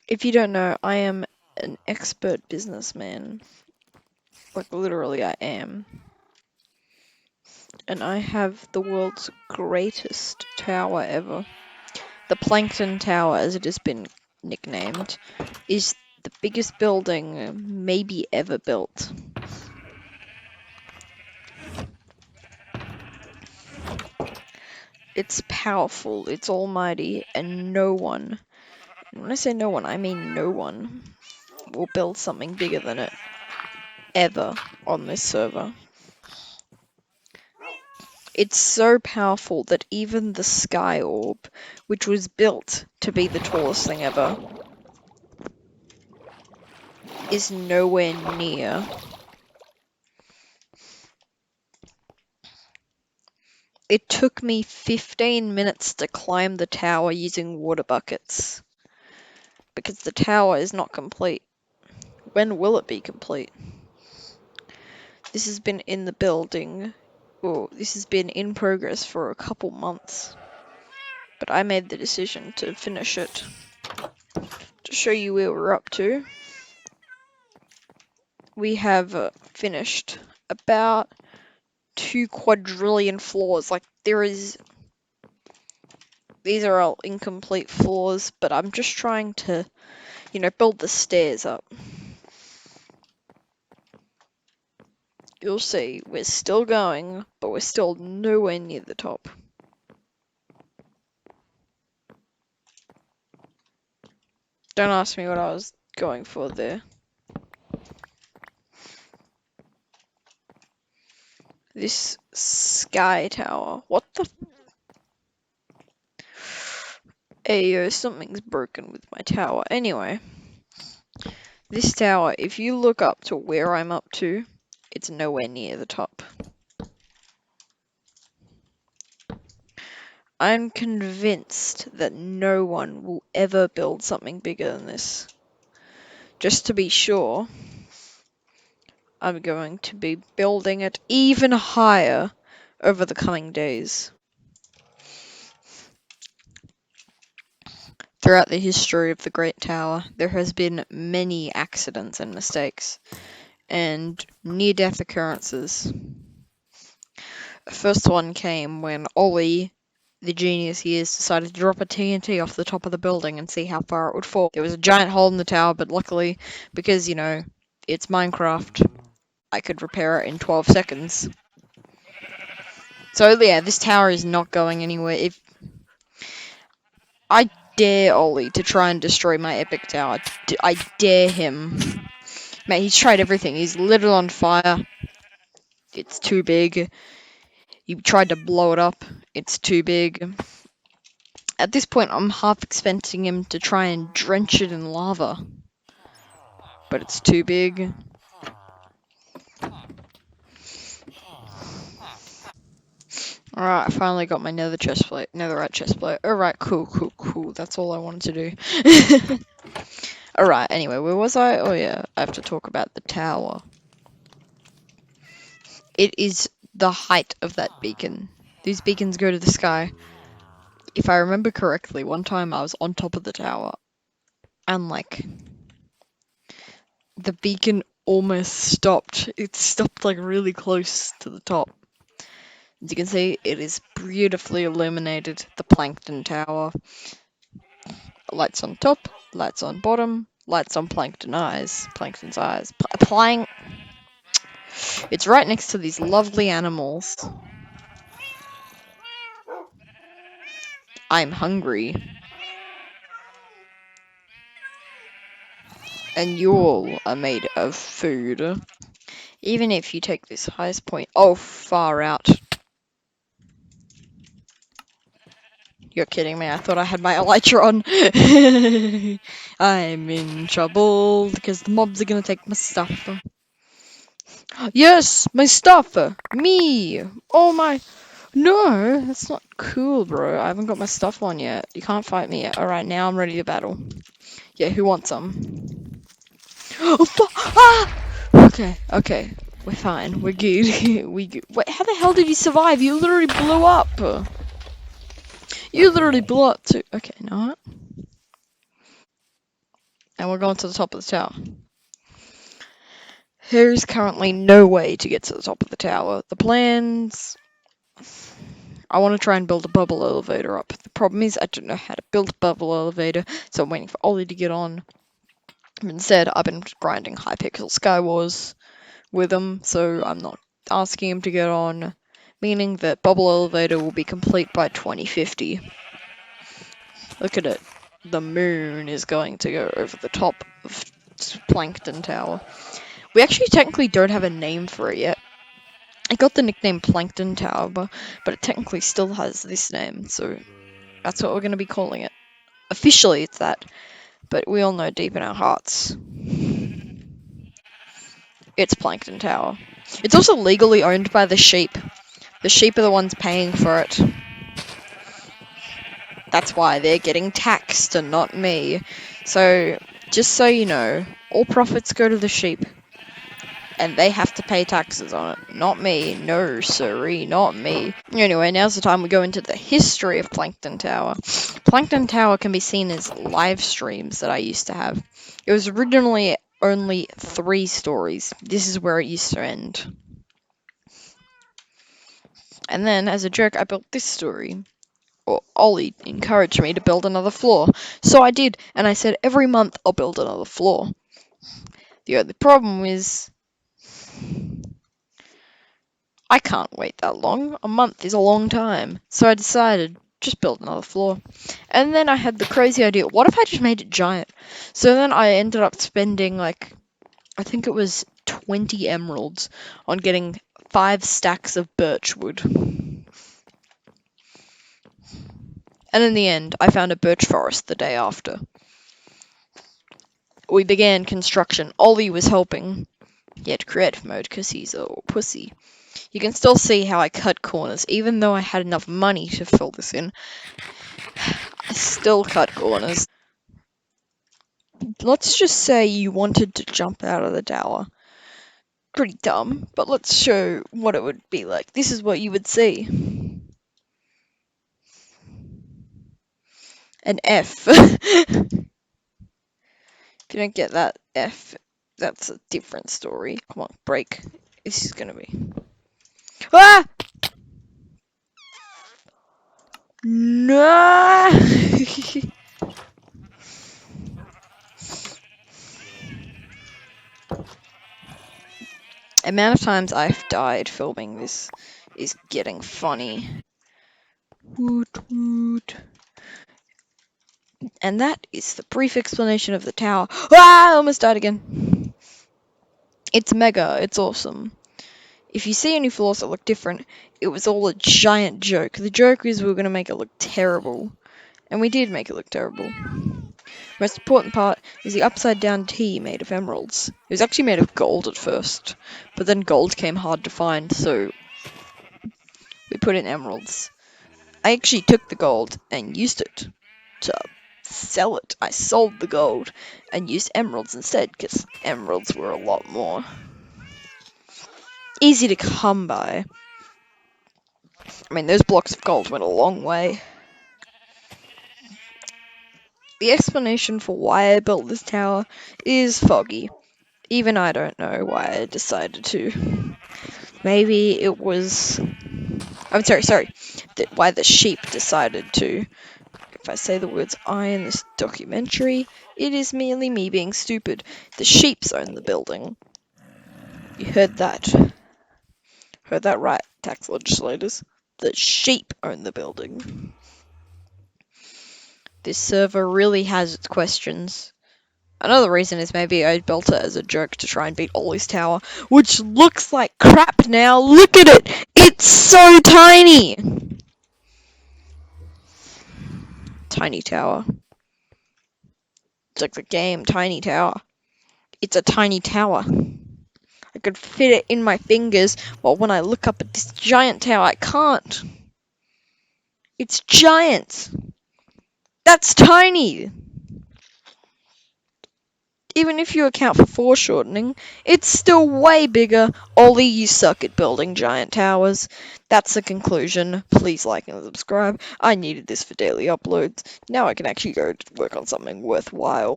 If you don't know, I am an expert businessman. Like, literally, I am. And I have the world's greatest tower ever. The Plankton Tower, as it has been nicknamed, is the biggest building maybe ever built. It's powerful, it's almighty, and no one, and when I say no one, I mean no one, will build something bigger than it, ever, on this server. It's so powerful that even the Sky Orb, which was built to be the tallest thing ever, is nowhere near. It took me 15 minutes to climb the tower using water buckets. Because the tower is not complete. When will it be complete? This has been in the building, or this has been in progress for a couple months. But I made the decision to finish it. To show you where we're up to, we have finished about 2 quadrillion floors. Like, these are all incomplete floors, but I'm just trying to, build the stairs up. You'll see, we're still going, but we're still nowhere near the top. Don't ask me what I was going for there. This sky tower. What the? Ayo, something's broken with my tower. Anyway, this tower, if you look up to where I'm up to, it's nowhere near the top. I'm convinced that no one will ever build something bigger than this. Just to be sure, I'm going to be building it even higher over the coming days. Throughout the history of the Great Tower, there has been many accidents and mistakes, and near-death occurrences. The first one came when Ollie, the genius he is, decided to drop a TNT off the top of the building and see how far it would fall. There was a giant hole in the tower, but luckily, because, it's Minecraft, I could repair it in 12 seconds. So yeah, this tower is not going anywhere. I dare Ollie to try and destroy my epic tower. I dare him. Man, he's tried everything. He's lit it on fire. It's too big. He tried to blow it up. It's too big. At this point, I'm half expecting him to try and drench it in lava. But it's too big. Alright, I finally got my netherite chestplate. Alright, cool. That's all I wanted to do. Alright, anyway, where was I? Oh yeah, I have to talk about the tower. It is the height of that beacon. These beacons go to the sky. If I remember correctly, one time I was on top of the tower, and the beacon almost stopped. It stopped really close to the top. As you can see, it is beautifully illuminated, the Plankton Tower. Lights on top, lights on bottom, lights on Plankton's eyes. It's right next to these lovely animals. I'm hungry. And you all are made of food. Even if you take this highest point... Oh, far out. You're kidding me, I thought I had my elytra on. I'm in trouble, because the mobs are gonna take my stuff. Yes, my stuff! Me! Oh my... No, that's not cool, bro. I haven't got my stuff on yet. You can't fight me yet. Alright, now I'm ready to battle. Yeah, who wants some? Oh, Okay. We're fine. We're good. Wait, how the hell did you survive? You literally blew up. You literally blew up too. Okay, you know what? and we're going to the top of the tower. There's currently no way to get to the top of the tower. The plans... I want to try and build a bubble elevator up. The problem is I don't know how to build a bubble elevator, so I'm waiting for Ollie to get on. Instead, I've been grinding Hypixel Skywars with him, so I'm not asking him to get on, meaning that bubble elevator will be complete by 2050. Look at it. The moon is going to go over the top of Plankton Tower. We actually technically don't have a name for it yet. It got the nickname Plankton Tower, but it technically still has this name, so that's what we're going to be calling it. Officially, it's that, but we all know deep in our hearts it's Plankton Tower. It's also legally owned by the sheep. The sheep are the ones paying for it. That's why they're getting taxed and not me. So, just so you know, all profits go to the sheep. And they have to pay taxes on it. Not me. No, sirree, not me. Anyway, now's the time we go into the history of Plankton Tower. Plankton Tower can be seen as live streams that I used to have. It was originally only 3 stories. This is where it used to end. And then, as a joke, I built this story. Or Ollie encouraged me to build another floor. So I did, and I said every month I'll build another floor. The only problem is I can't wait that long. A month is a long time. So I decided, just build another floor. And then I had the crazy idea, what if I just made it giant? So then I ended up spending, like, I think it was 20 emeralds on getting 5 stacks of birch wood. And in the end, I found a birch forest the day after. We began construction. Ollie was helping. He had creative mode because he's a pussy. You can still see how I cut corners. Even though I had enough money to fill this in, I still cut corners. Let's just say you wanted to jump out of the tower. Pretty dumb, but let's show what it would be like. This is what you would see. An F. If you don't get that F, that's a different story. Come on, break. This is gonna be... Ah! No! Amount of times I've died filming this is getting funny. Woot woot. And that is the brief explanation of the tower. Ah! I almost died again. It's mega. It's awesome. If you see any floors that look different, it was all a giant joke. The joke is we were going to make it look terrible. And we did make it look terrible. Most important part is the upside down T made of emeralds. It was actually made of gold at first, but then gold came hard to find, so we put in emeralds. I actually took the gold and used it to sell it. I sold the gold and used emeralds instead, because emeralds were a lot more easy to come by. I mean, those blocks of gold went a long way. The explanation for why I built this tower is foggy. Even I don't know why I decided to. Maybe it was... I'm sorry. Why the sheep decided to. If I say the words I in this documentary, it is merely me being stupid. The sheeps own the building. You heard that. Heard that right, tax legislators. The sheep own the building. This server really has its questions. Another reason is maybe I built it as a joke to try and beat Ollie's tower, which looks like crap now. Look at it! It's so tiny! Tiny tower. It's like the game Tiny Tower. It's a tiny tower. I could fit it in my fingers, while when I look up at this giant tower, I can't. It's giant! That's tiny! Even if you account for foreshortening, it's still way bigger. Ollie, you suck at building giant towers. That's the conclusion. Please like and subscribe. I needed this for daily uploads. Now I can actually go to work on something worthwhile.